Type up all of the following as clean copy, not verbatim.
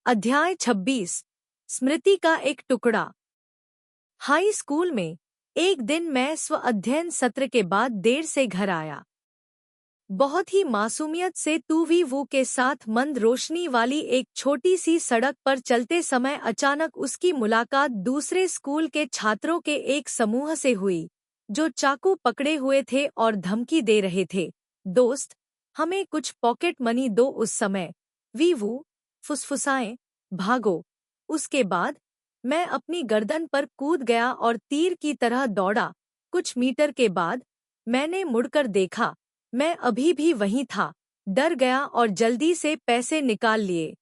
अध्याय 26 स्मृति का एक टुकड़ा। हाई स्कूल में एक दिन मैं स्व अध्ययन सत्र के बाद देर से घर आया। बहुत ही मासूमियत से तू के साथ मंद रोशनी वाली एक छोटी सी सड़क पर चलते समय अचानक उसकी मुलाकात दूसरे स्कूल के छात्रों के एक समूह से हुई, जो चाकू पकड़े हुए थे और धमकी दे रहे थे, दोस्त, हमें कुछ पॉकेट मनी दो। उस समय वीवू फुसफुसाएं, भागो। उसके बाद मैं अपनी गर्दन पर कूद गया और तीर की तरह दौड़ा। कुछ मीटर के बाद मैंने मुड़कर देखा, मैं अभी भी वहीं था, डर गया और जल्दी से पैसे निकाल लिए।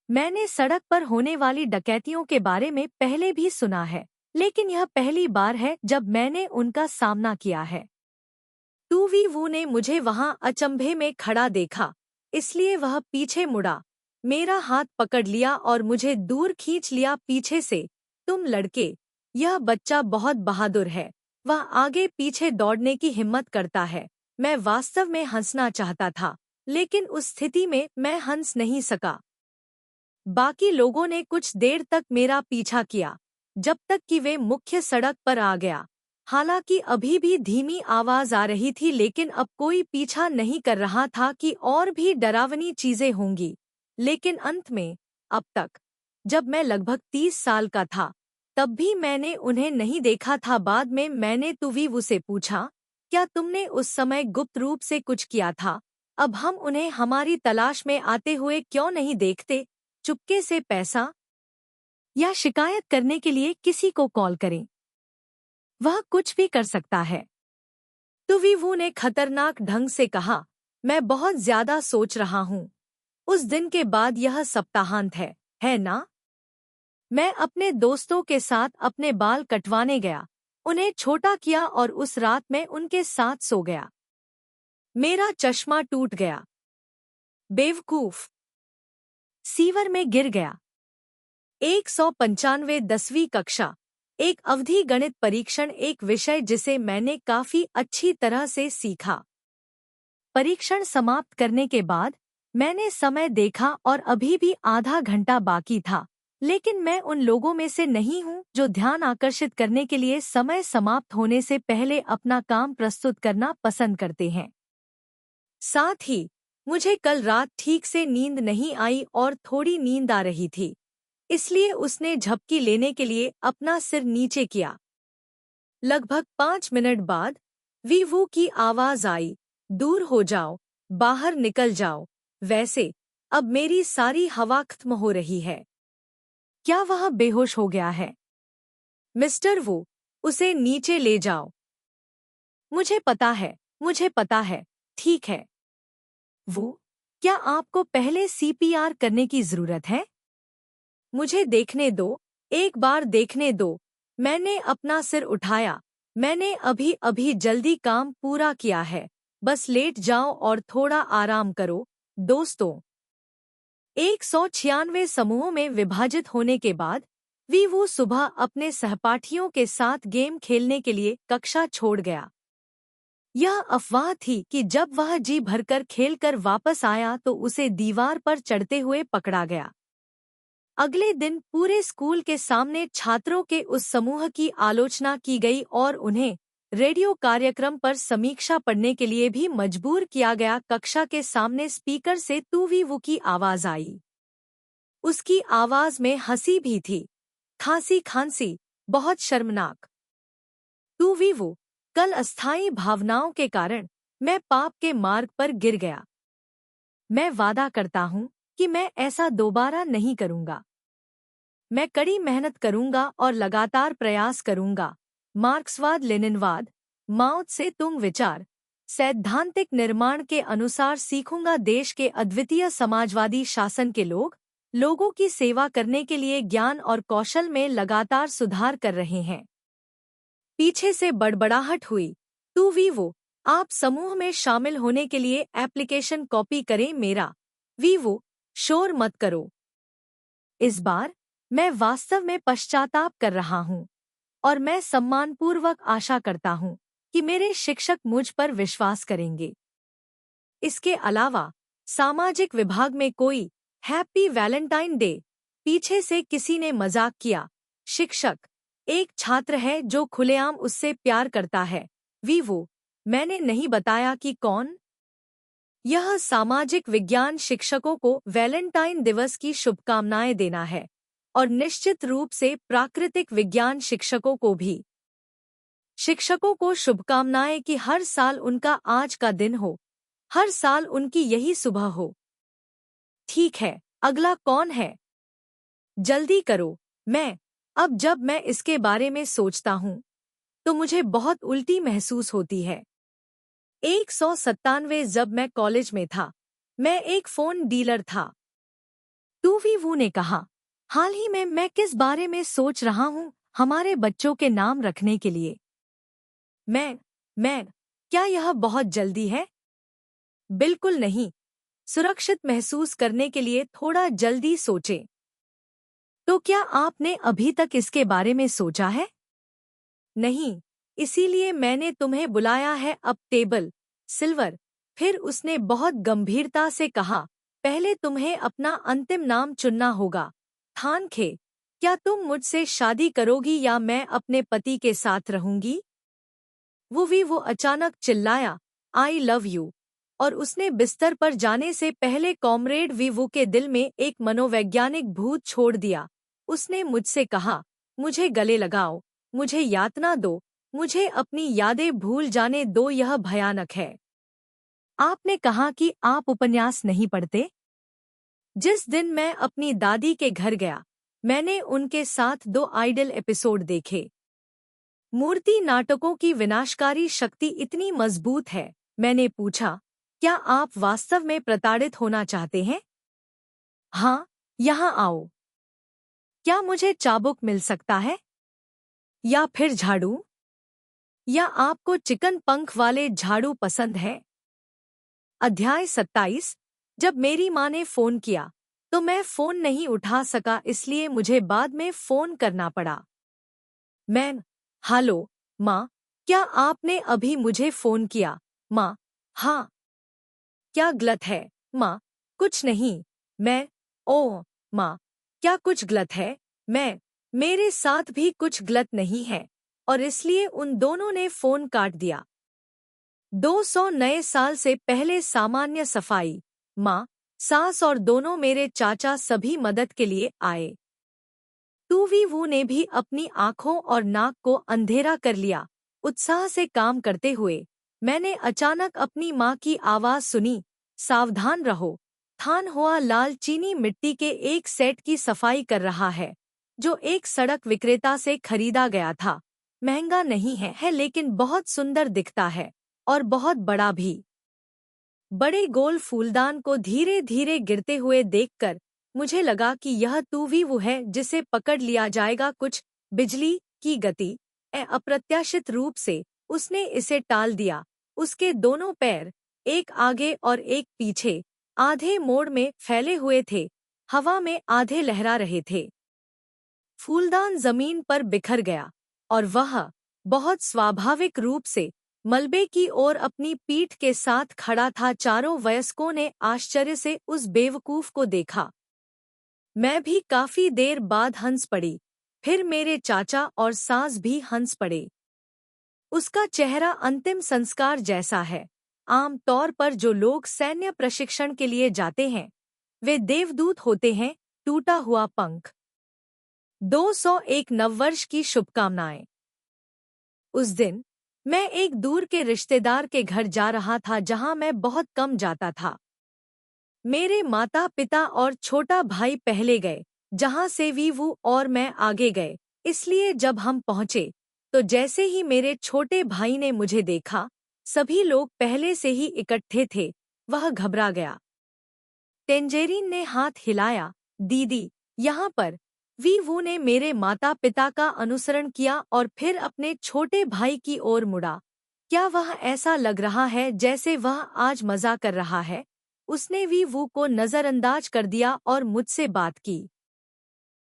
मैंने सड़क पर होने वाली डकैतियों के बारे में पहले भी सुना है, लेकिन यह पहली बार है जब मैंने उनका सामना किया है। टू ने मुझे वहां अचंभे में खड़ा देखा, इसलिए वह पीछे मुड़ा, मेरा हाथ पकड़ लिया और मुझे दूर खींच लिया पीछे से। तुम लड़के, यह बच्चा बहुत बहादुर है, वह आगे पीछे दौड़ने की हिम्मत करता है। मैं वास्तव में हंसना चाहता था, लेकिन उस स्थिति में मैं हंस नहीं सका। बाकी लोगों ने कुछ देर तक मेरा पीछा किया, जब तक कि वे मुख्य सड़क पर आ गया। हालांकि अभी भी धीमी आवाज आ रही थी, लेकिन अब कोई पीछा नहीं कर रहा था कि और भी डरावनी चीजें होंगी। लेकिन अंत में, अब तक, जब मैं लगभग 30 साल का था, तब भी मैंने उन्हें नहीं देखा था। बाद में मैंने तू से पूछा, क्या तुमने उस समय गुप्त रूप से कुछ किया था? अब हम उन्हें हमारी तलाश में आते हुए क्यों नहीं देखते? चुपके से पैसा या शिकायत करने के लिए किसी को कॉल करें, वह कुछ भी कर सकता है। तू ने खतरनाक ढंग से कहा, मैं बहुत ज्यादा सोच रहा हूँ। उस दिन के बाद यह सप्ताहांत है ना? मैं अपने दोस्तों के साथ अपने बाल कटवाने गया, उन्हें छोटा किया और उस रात में उनके साथ सो गया। मेरा चश्मा टूट गया। बेवकूफ, सीवर में गिर गया। 195 10वीं कक्षा, एक अवधि गणित परीक्षण, एक विषय जिसे मैंने काफी अच्छी तरह से सीखा। परीक्षण समाप्त करने के बाद मैंने समय देखा और अभी भी आधा घंटा बाकी था, लेकिन मैं उन लोगों में से नहीं हूँ जो ध्यान आकर्षित करने के लिए समय समाप्त होने से पहले अपना काम प्रस्तुत करना पसंद करते हैं। साथ ही मुझे कल रात ठीक से नींद नहीं आई और थोड़ी नींद आ रही थी, इसलिए उसने झपकी लेने के लिए अपना सिर नीचे किया। लगभग 5 मिनट बाद वीवू की आवाज आई, दूर हो जाओ, बाहर निकल जाओ। वैसे अब मेरी सारी हवा खत्म हो रही है। क्या वह बेहोश हो गया है? मिस्टर वू, उसे नीचे ले जाओ। मुझे पता है, ठीक है। वो, क्या आपको पहले सीपीआर करने की जरूरत है? मुझे देखने दो, एक बार देखने दो। मैंने अपना सिर उठाया, मैंने अभी अभी जल्दी काम पूरा किया है, बस लेट जाओ और थोड़ा आराम करो। दोस्तों, 196 समूहों में विभाजित होने के बाद वीवू सुबह अपने सहपाठियों के साथ गेम खेलने के लिए कक्षा छोड़ गया। यह अफवाह थी कि जब वह जी भरकर खेलकर वापस आया तो उसे दीवार पर चढ़ते हुए पकड़ा गया। अगले दिन पूरे स्कूल के सामने छात्रों के उस समूह की आलोचना की गई और उन्हें रेडियो कार्यक्रम पर समीक्षा पढ़ने के लिए भी मजबूर किया गया। कक्षा के सामने स्पीकर से तू की आवाज आई। उसकी आवाज में हंसी भी थी, खांसी, बहुत शर्मनाक। तू, कल अस्थायी भावनाओं के कारण मैं पाप के मार्ग पर गिर गया। मैं वादा करता हूँ कि मैं ऐसा दोबारा नहीं करूँगा। मैं कड़ी मेहनत करूँगा और लगातार प्रयास करूँगा। मार्क्सवाद लेनिनवाद, माओ से तुंग विचार, सैद्धांतिक निर्माण के अनुसार सीखूंगा। देश के अद्वितीय समाजवादी शासन के लोगों की सेवा करने के लिए ज्ञान और कौशल में लगातार सुधार कर रहे हैं। पीछे से बड़बड़ाहट हुई। तू, आप समूह में शामिल होने के लिए एप्लीकेशन कॉपी करें। मेरा वीवो, शोर मत करो। इस बार मैं वास्तव में पश्चाताप कर रहा हूँ और मैं सम्मानपूर्वक आशा करता हूँ कि मेरे शिक्षक मुझ पर विश्वास करेंगे। इसके अलावा सामाजिक विभाग में कोई हैप्पी वैलेंटाइन डे। पीछे से किसी ने मजाक किया। शिक्षक, एक छात्र है जो खुलेआम उससे प्यार करता है। वीवू, मैंने नहीं बताया कि कौन। यह सामाजिक विज्ञान शिक्षकों को वैलेंटाइन दिवस की शुभकामनाएं देना है, और निश्चित रूप से प्राकृतिक विज्ञान शिक्षकों को भी। शिक्षकों को शुभकामनाएं कि हर साल उनका आज का दिन हो, हर साल उनकी यही सुबह हो। ठीक है, अगला कौन है? जल्दी करो। अब जब मैं इसके बारे में सोचता हूँ तो मुझे बहुत उल्टी महसूस होती है। 197 जब मैं कॉलेज में था, मैं एक फोन डीलर था। टूवीवू ने कहा, हाल ही में मैं किस बारे में सोच रहा हूँ हमारे बच्चों के नाम रखने के लिए। मैं क्या यह बहुत जल्दी है? बिल्कुल नहीं। सुरक्षित महसूस करने के लिए थोड़ा जल्दी सोचें। तो क्या आपने अभी तक इसके बारे में सोचा है? नहीं, इसीलिए मैंने तुम्हें बुलाया है। अब टेबल, सिल्वर। फिर उसने बहुत गंभीरता से कहा, पहले तुम्हें अपना अंतिम नाम चुनना होगा। थानखे, क्या तुम मुझसे शादी करोगी या मैं अपने पति के साथ रहूंगी? वो अचानक चिल्लाया, आई लव यू। और उसने बिस्तर पर जाने से पहले कॉमरेड वीवू के दिल में एक मनोवैज्ञानिक भूत छोड़ दिया। उसने मुझसे कहा, मुझे गले लगाओ, मुझे यातना दो, मुझे अपनी यादें भूल जाने दो, यह भयानक है। आपने कहा कि आप उपन्यास नहीं पढ़ते? जिस दिन मैं अपनी दादी के घर गया, मैंने उनके साथ 2 आइडल एपिसोड देखे। मूर्ति नाटकों की विनाशकारी शक्ति इतनी मजबूत है। मैंने पूछा, क्या आप वास्तव में प्रताड़ित होना चाहते हैं? हाँ, यहाँ आओ। क्या मुझे चाबुक मिल सकता है? या फिर झाड़ू? या आपको चिकन पंख वाले झाड़ू पसंद है? अध्याय 27। जब मेरी माँ ने फोन किया तो मैं फोन नहीं उठा सका, इसलिए मुझे बाद में फोन करना पड़ा। हेलो माँ, क्या आपने अभी मुझे फोन किया? माँ, हाँ। क्या गलत है? माँ, कुछ नहीं। ओह माँ, क्या कुछ गलत है? मेरे साथ भी कुछ गलत नहीं है। और इसलिए उन दोनों ने फोन काट दिया। 200 नए साल से पहले सामान्य सफाई। माँ, सास और दोनों मेरे चाचा सभी मदद के लिए आए। टूवीवू ने भी अपनी आंखों और नाक को अंधेरा कर लिया, उत्साह से काम करते हुए। मैंने अचानक अपनी माँ की आवाज सुनी, सावधान रहो। थान हुआ लाल चीनी मिट्टी के एक सेट की सफाई कर रहा है, जो एक सड़क विक्रेता से खरीदा गया था। महंगा नहीं है लेकिन बहुत सुंदर दिखता है, और बहुत बड़ा भी। बड़े गोल फूलदान को धीरे धीरे गिरते हुए देखकर मुझे लगा कि यह टूवीवू है जिसे पकड़ लिया जाएगा। कुछ बिजली की गति। अप्रत्याशित रूप से उसने इसे टाल दिया। उसके दोनों पैर, एक आगे और एक पीछे, आधे मोड़ में फैले हुए थे, हवा में आधे लहरा रहे थे। फूलदान जमीन पर बिखर गया, और वह बहुत स्वाभाविक रूप से मलबे की ओर अपनी पीठ के साथ खड़ा था। चारों वयस्कों ने आश्चर्य से उस बेवकूफ को देखा। मैं भी काफी देर बाद हंस पड़ी, फिर मेरे चाचा और सास भी हंस पड़े। उसका चेहरा अंतिम संस्कार जैसा है। आम तौर पर जो लोग सैन्य प्रशिक्षण के लिए जाते हैं, वे देवदूत होते हैं। टूटा हुआ पंख। 201 नववर्ष की शुभकामनाएं। उस दिन मैं एक दूर के रिश्तेदार के घर जा रहा था जहां मैं बहुत कम जाता था। मेरे माता पिता और छोटा भाई पहले गए, जहां से वीवू और मैं आगे गए। इसलिए जब हम पहुंचे तो जैसे ही मेरे छोटे भाई ने मुझे देखा, सभी लोग पहले से ही इकट्ठे थे, वह घबरा गया। टेंजेरीन ने हाथ हिलाया, दीदी, यहाँ पर। वीवू ने मेरे माता पिता का अनुसरण किया और फिर अपने छोटे भाई की ओर मुड़ा। क्या वह ऐसा लग रहा है जैसे वह आज मजा कर रहा है? उसने वीवू को नजरअंदाज कर दिया और मुझसे बात की।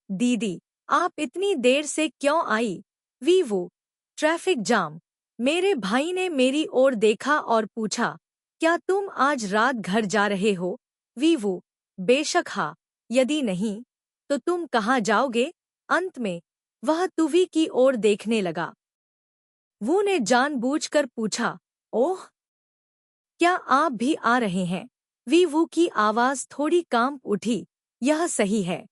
दीदी, आप इतनी देर से क्यों आई? वीवू, ट्रैफिक जाम। मेरे भाई ने मेरी ओर देखा और पूछा, क्या तुम आज रात घर जा रहे हो? वीवू, बेशक हाँ, यदि नहीं तो तुम कहाँ जाओगे? अंत में वह तुवी की ओर देखने लगा। वू ने जानबूझकर पूछा, ओह, क्या आप भी आ रहे हैं? वू की आवाज थोड़ी कांप उठी। यह सही है।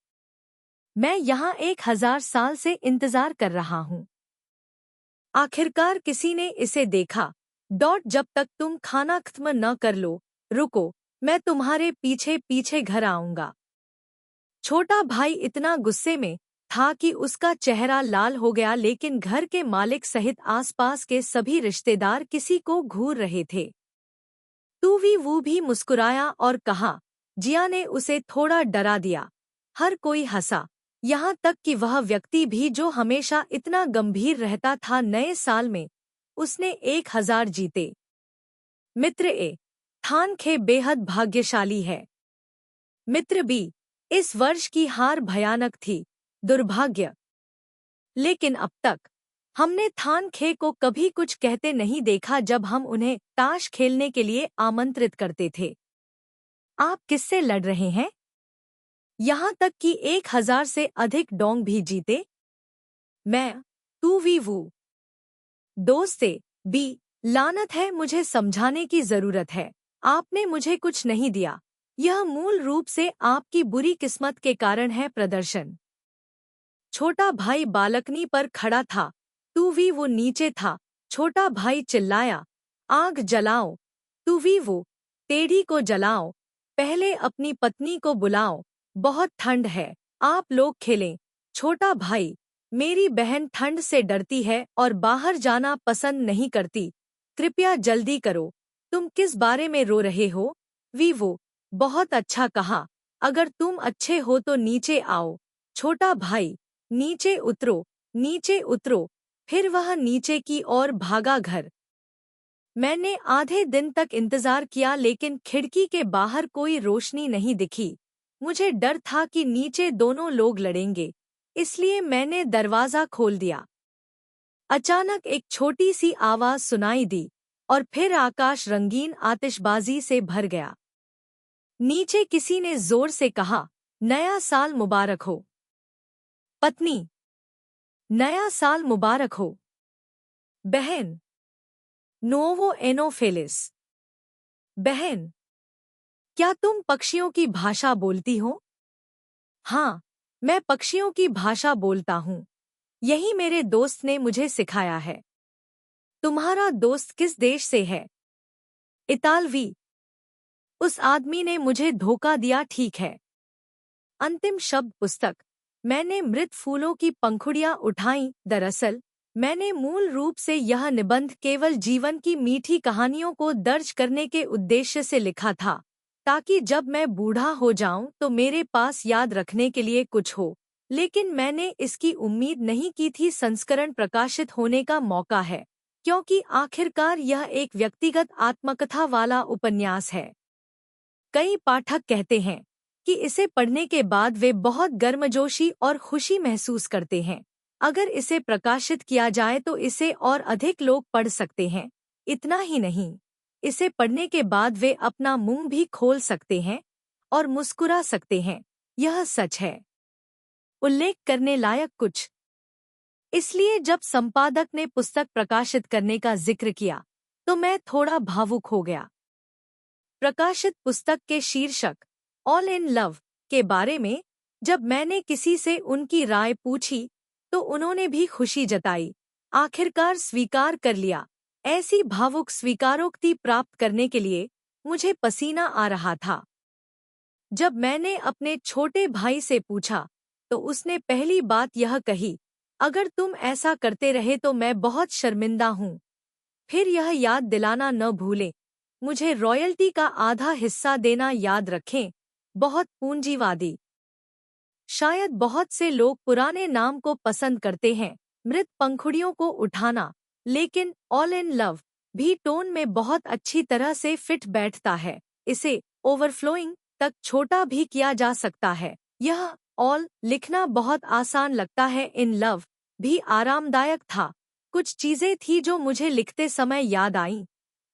मैं यहाँ 1000 साल से इंतजार कर रहा हूँ। आखिरकार किसी ने इसे देखा। जब तक तुम खाना खत्म न कर लो, रुको, मैं तुम्हारे पीछे पीछे घर आऊंगा। छोटा भाई इतना गुस्से में था कि उसका चेहरा लाल हो गया, लेकिन घर के मालिक सहित आसपास के सभी रिश्तेदार किसी को घूर रहे थे। वो भी मुस्कुराया और कहा, जिया ने उसे थोड़ा डरा दिया। हर कोई हंसा, यहाँ तक कि वह व्यक्ति भी जो हमेशा इतना गंभीर रहता था। नए साल में उसने 1000 जीते। मित्र ए, थान खे बेहद भाग्यशाली है। मित्र बी, इस वर्ष की हार भयानक थी, दुर्भाग्य। लेकिन अब तक हमने थान खे को कभी कुछ कहते नहीं देखा जब हम उन्हें ताश खेलने के लिए आमंत्रित करते थे। आप किससे लड़ रहे हैं? यहाँ तक कि 1000 से अधिक डोंग भी जीते। मैं, तू वी वू। दोस्त से बी, लानत है, मुझे समझाने की जरूरत है। आपने मुझे कुछ नहीं दिया। यह मूल रूप से आपकी बुरी किस्मत के कारण है। प्रदर्शन। छोटा भाई बालकनी पर खड़ा था। वो नीचे था। छोटा भाई चिल्लाया, आग जलाओ। वो, टेढ़ी को जलाओ। पहले अपनी पत्नी को बुलाओ, बहुत ठंड है। आप लोग खेलें। छोटा भाई, मेरी बहन ठंड से डरती है और बाहर जाना पसंद नहीं करती। कृपया जल्दी करो। तुम किस बारे में रो रहे हो? वो, बहुत अच्छा कहा। अगर तुम अच्छे हो तो नीचे आओ। छोटा भाई, नीचे उतरो, नीचे उतरो। फिर वह नीचे की ओर भागा। घर। मैंने आधे दिन तक इंतजार किया, लेकिन खिड़की के बाहर कोई रोशनी नहीं दिखी। मुझे डर था कि नीचे दोनों लोग लड़ेंगे, इसलिए मैंने दरवाजा खोल दिया। अचानक एक छोटी सी आवाज सुनाई दी और फिर आकाश रंगीन आतिशबाजी से भर गया। नीचे किसी ने जोर से कहा, नया साल मुबारक हो। पत्नी, नया साल मुबारक हो। बहन, नोवो एनोफेलिस। बहन, क्या तुम पक्षियों की भाषा बोलती हो? हाँ, मैं पक्षियों की भाषा बोलता हूँ। यही मेरे दोस्त ने मुझे सिखाया है। तुम्हारा दोस्त किस देश से है? इतालवी। उस आदमी ने मुझे धोखा दिया, ठीक है। अंतिम शब्द पुस्तक। मैंने मृत फूलों की पंखुड़ियां उठाईं। दरअसल मैंने मूल रूप से यह निबंध केवल जीवन की मीठी कहानियों को दर्ज करने के उद्देश्य से लिखा था, ताकि जब मैं बूढ़ा हो जाऊं तो मेरे पास याद रखने के लिए कुछ हो। लेकिन मैंने इसकी उम्मीद नहीं की थी। संस्करण प्रकाशित होने का मौका है, क्योंकि आखिरकार यह एक व्यक्तिगत आत्मकथा वाला उपन्यास है। कई पाठक कहते हैं कि इसे पढ़ने के बाद वे बहुत गर्मजोशी और खुशी महसूस करते हैं। अगर इसे प्रकाशित किया जाए तो इसे और अधिक लोग पढ़ सकते हैं। इतना ही नहीं, इसे पढ़ने के बाद वे अपना मुंह भी खोल सकते हैं और मुस्कुरा सकते हैं। यह सच है। उल्लेख करने लायक कुछ। इसलिए जब संपादक ने पुस्तक प्रकाशित करने का जिक्र किया तो मैं थोड़ा भावुक हो गया। प्रकाशित पुस्तक के शीर्षक ऑल इन लव के बारे में जब मैंने किसी से उनकी राय पूछी तो उन्होंने भी खुशी जताई। आखिरकार स्वीकार कर लिया। ऐसी भावुक स्वीकारोक्ति प्राप्त करने के लिए मुझे पसीना आ रहा था। जब मैंने अपने छोटे भाई से पूछा तो उसने पहली बात यह कही, अगर तुम ऐसा करते रहे तो मैं बहुत शर्मिंदा हूँ। फिर यह याद दिलाना न भूलें, मुझे रॉयल्टी का आधा हिस्सा देना याद रखें। बहुत पूंजीवादी। शायद बहुत से लोग पुराने नाम को पसंद करते हैं, मृत पंखुड़ियों को उठाना, लेकिन ऑल इन लव भी टोन में बहुत अच्छी तरह से फिट बैठता है। इसे ओवरफ्लोइंग तक छोटा भी किया जा सकता है। यह ऑल लिखना बहुत आसान लगता है। इन लव भी आरामदायक था। कुछ चीजें थी जो मुझे लिखते समय याद आईं।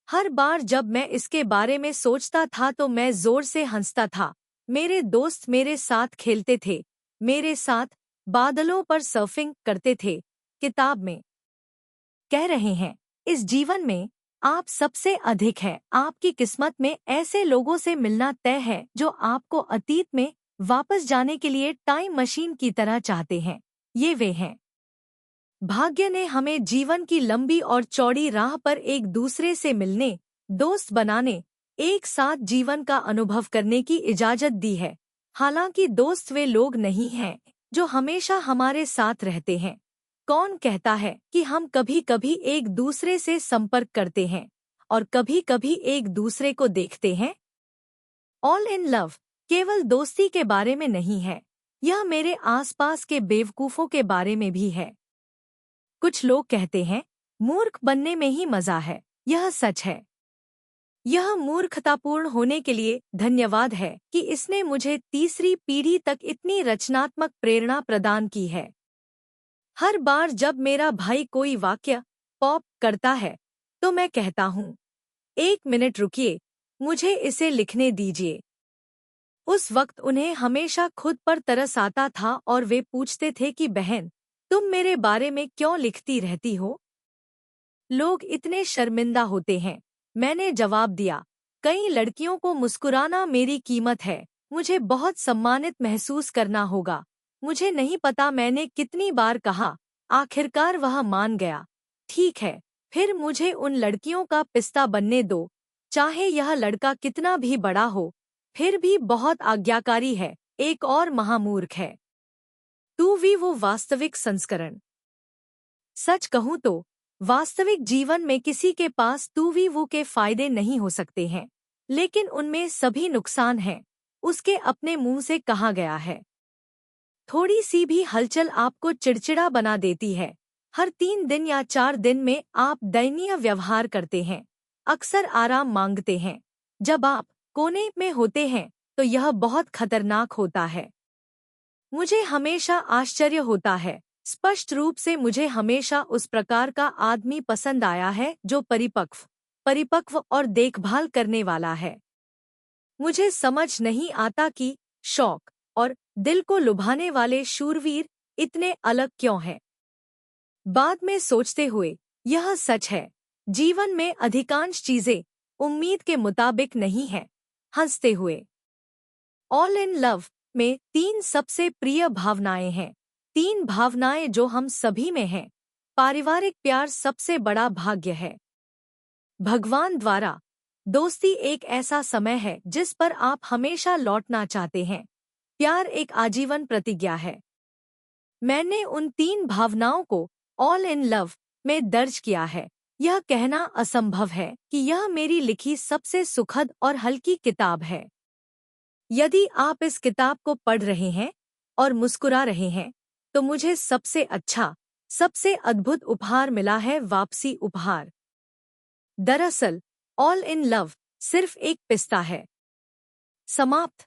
हर बार जब मैं इसके बारे में सोचता था तो मैं जोर से हंसता था। मेरे दोस्त मेरे साथ खेलते थे, मेरे साथ बादलों पर सर्फिंग करते थे। किताब में कह रहे हैं, इस जीवन में आप सबसे अधिक हैं। आपकी किस्मत में ऐसे लोगों से मिलना तय है जो आपको अतीत में वापस जाने के लिए टाइम मशीन की तरह चाहते हैं। ये वे हैं। भाग्य ने हमें जीवन की लंबी और चौड़ी राह पर एक दूसरे से मिलने, दोस्त बनाने, एक साथ जीवन का अनुभव करने की इजाजत दी है। हालांकि दोस्त वे लोग नहीं हैं जो हमेशा हमारे साथ रहते हैं। कौन कहता है कि हम कभी कभी एक दूसरे से संपर्क करते हैं और कभी कभी एक दूसरे को देखते हैं? ऑल इन लव केवल दोस्ती के बारे में नहीं है, यह मेरे आसपास के बेवकूफों के बारे में भी है। कुछ लोग कहते हैं, मूर्ख बनने में ही मजा है। यह सच है। यह मूर्खतापूर्ण होने के लिए धन्यवाद है कि इसने मुझे तीसरी पीढ़ी तक इतनी रचनात्मक प्रेरणा प्रदान की है। हर बार जब मेरा भाई कोई वाक्य पॉप करता है तो मैं कहता हूँ, 1 मिनट रुकिए, मुझे इसे लिखने दीजिए। उस वक्त उन्हें हमेशा खुद पर तरस आता था और वे पूछते थे कि बहन, तुम मेरे बारे में क्यों लिखती रहती हो? लोग इतने शर्मिंदा होते हैं। मैंने जवाब दिया, कई लड़कियों को मुस्कुराना मेरी कीमत है। मुझे बहुत सम्मानित महसूस करना होगा। मुझे नहीं पता मैंने कितनी बार कहा। आखिरकार वह मान गया। ठीक है, फिर मुझे उन लड़कियों का पिस्ता बनने दो, चाहे यह लड़का कितना भी बड़ा हो, फिर भी बहुत आज्ञाकारी है, एक और महामूर्ख है। तू भी वो वास्तविक संस्करण। सच कहूँ तो वास्तविक जीवन में किसी के पास तू भी वो के फायदे नहीं हो सकते हैं, लेकिन उनमें सभी नुकसान हैं। उसके अपने मुंह से कहा गया है। थोड़ी सी भी हलचल आपको चिड़चिड़ा बना देती है। हर 3 दिन या 4 दिन में आप दयनीय व्यवहार करते हैं, अक्सर आराम मांगते हैं। जब आप कोने में होते हैं तो यह बहुत खतरनाक होता है। मुझे हमेशा आश्चर्य होता है। स्पष्ट रूप से मुझे हमेशा उस प्रकार का आदमी पसंद आया है जो परिपक्व और देखभाल करने वाला है। मुझे समझ नहीं आता कि शौक और दिल को लुभाने वाले शूरवीर इतने अलग क्यों हैं। बाद में सोचते हुए यह सच है, जीवन में अधिकांश चीजें उम्मीद के मुताबिक नहीं है। हंसते हुए, ऑल इन लव में 3 सबसे प्रिय भावनाएं हैं। 3 भावनाएं जो हम सभी में हैं। पारिवारिक प्यार सबसे बड़ा भाग्य है। भगवान द्वारा दोस्ती एक ऐसा समय है जिस पर आप हमेशा लौटना चाहते हैं। प्यार एक आजीवन प्रतिज्ञा है। मैंने उन 3 भावनाओं को ऑल इन लव में दर्ज किया है। यह कहना असंभव है कि यह मेरी लिखी सबसे सुखद और हल्की किताब है। यदि आप इस किताब को पढ़ रहे हैं और मुस्कुरा रहे हैं, तो मुझे सबसे अच्छा, सबसे अद्भुत उपहार मिला है, वापसी उपहार। दरअसल ऑल इन लव सिर्फ एक पिस्ता है। समाप्त।